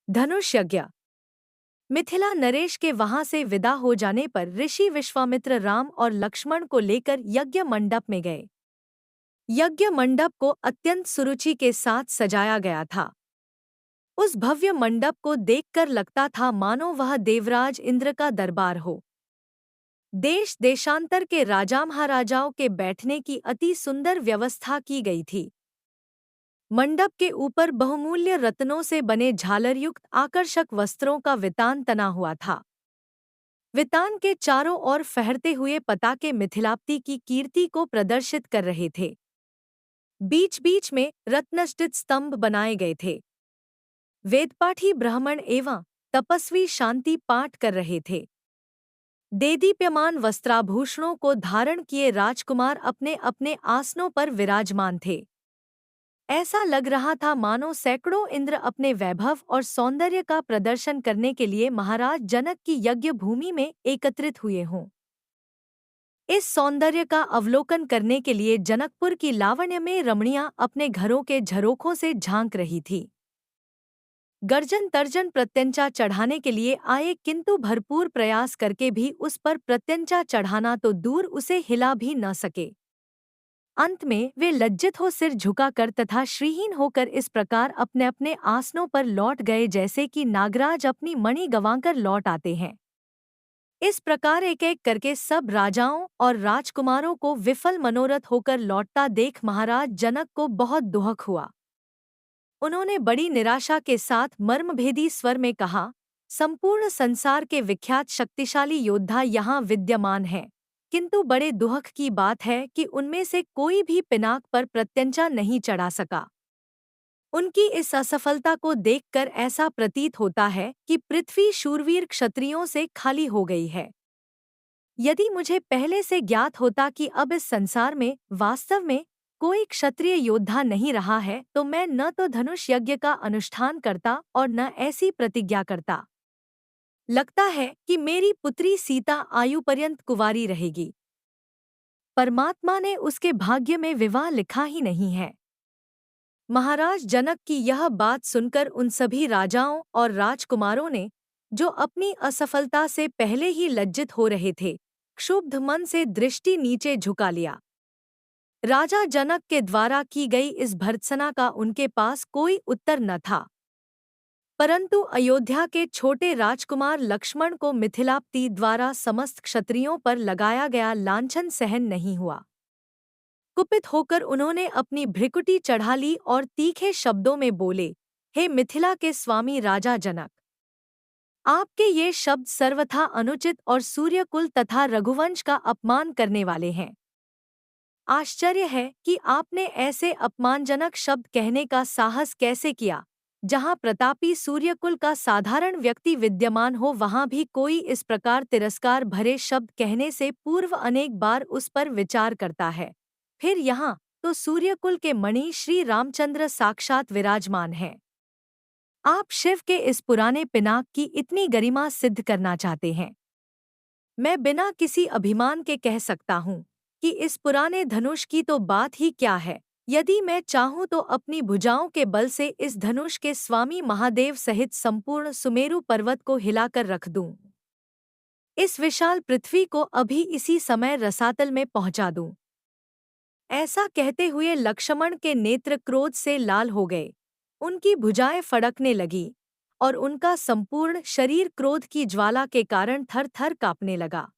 धनुष यज्ञ। मिथिला नरेश के वहां से विदा हो जाने पर ऋषि विश्वामित्र राम और लक्ष्मण को लेकर यज्ञ मंडप में गए। यज्ञ मंडप को अत्यंत सुरुचि के साथ सजाया गया था। उस भव्य मंडप को देखकर लगता था मानो वह देवराज इंद्र का दरबार हो। देश देशांतर के राजा महाराजाओं के बैठने की अति सुंदर व्यवस्था की गई थी। मंडप के ऊपर बहुमूल्य रत्नों से बने झालरयुक्त आकर्षक वस्त्रों का वितान तना हुआ था। वितान के चारों ओर फहरते हुए पताके मिथिलाप्ति की कीर्ति को प्रदर्शित कर रहे थे। बीच बीच में रत्नजटित स्तंभ बनाए गए थे। वेदपाठी ब्राह्मण एवं तपस्वी शांति पाठ कर रहे थे। देदीप्यमान वस्त्राभूषणों को धारण किए राजकुमार अपने अपने आसनों पर विराजमान थे। ऐसा लग रहा था मानो सैकड़ों इंद्र अपने वैभव और सौंदर्य का प्रदर्शन करने के लिए महाराज जनक की यज्ञ भूमि में एकत्रित हुए हों। इस सौंदर्य का अवलोकन करने के लिए जनकपुर की लावण्यमय रमणियां अपने घरों के झरोखों से झांक रही थी। गर्जन तर्जन प्रत्यंचा चढ़ाने के लिए आए, किंतु भरपूर प्रयास करके भी उस पर प्रत्यंचा चढ़ाना तो दूर, उसे हिला भी न सके। अंत में वे लज्जित हो सिर झुकाकर तथा श्रीहीन होकर इस प्रकार अपने अपने आसनों पर लौट गए जैसे कि नागराज अपनी मणि गंवाकर लौट आते हैं। इस प्रकार एक एक करके सब राजाओं और राजकुमारों को विफल मनोरथ होकर लौटता देख महाराज जनक को बहुत दुख हुआ। उन्होंने बड़ी निराशा के साथ मर्मभेदी स्वर में कहा, संपूर्ण संसार के विख्यात शक्तिशाली योद्धा यहाँ विद्यमान हैं, किंतु बड़े दुख की बात है कि उनमें से कोई भी पिनाक पर प्रत्यंचा नहीं चढ़ा सका। उनकी इस असफलता को देखकर ऐसा प्रतीत होता है कि पृथ्वी शूरवीर क्षत्रियों से खाली हो गई है। यदि मुझे पहले से ज्ञात होता कि अब इस संसार में वास्तव में कोई क्षत्रिय योद्धा नहीं रहा है, तो मैं न तो धनुष यज्ञ का अनुष्ठान करता और न ऐसी प्रतिज्ञा करता। लगता है कि मेरी पुत्री सीता आयु पर्यंत कुंवारी रहेगी। परमात्मा ने उसके भाग्य में विवाह लिखा ही नहीं है। महाराज जनक की यह बात सुनकर उन सभी राजाओं और राजकुमारों ने, जो अपनी असफलता से पहले ही लज्जित हो रहे थे, क्षुब्ध मन से दृष्टि नीचे झुका लिया। राजा जनक के द्वारा की गई इस भर्त्सना का उनके पास कोई उत्तर न था। परंतु अयोध्या के छोटे राजकुमार लक्ष्मण को मिथिलाप्ति द्वारा समस्त क्षत्रियों पर लगाया गया लांछन सहन नहीं हुआ। कुपित होकर उन्होंने अपनी भ्रिकुटी चढ़ा ली और तीखे शब्दों में बोले, हे मिथिला के स्वामी राजा जनक, आपके ये शब्द सर्वथा अनुचित और सूर्यकुल तथा रघुवंश का अपमान करने वाले हैं। आश्चर्य है कि आपने ऐसे अपमानजनक शब्द कहने का साहस कैसे किया। जहाँ प्रतापी सूर्यकुल का साधारण व्यक्ति विद्यमान हो, वहाँ भी कोई इस प्रकार तिरस्कार भरे शब्द कहने से पूर्व अनेक बार उस पर विचार करता है। फिर यहाँ तो सूर्यकुल के मणि श्री रामचंद्र साक्षात विराजमान हैं। आप शिव के इस पुराने पिनाक की इतनी गरिमा सिद्ध करना चाहते हैं। मैं बिना किसी अभिमान के कह सकता हूँ कि इस पुराने धनुष की तो बात ही क्या है। यदि मैं चाहूँ तो अपनी भुजाओं के बल से इस धनुष के स्वामी महादेव सहित संपूर्ण सुमेरु पर्वत को हिलाकर रख दूं। इस विशाल पृथ्वी को अभी इसी समय रसातल में पहुंचा दूं। ऐसा कहते हुए लक्ष्मण के नेत्र क्रोध से लाल हो गए। उनकी भुजाएं फड़कने लगी और उनका संपूर्ण शरीर क्रोध की ज्वाला के कारण थर थर कांपने लगा।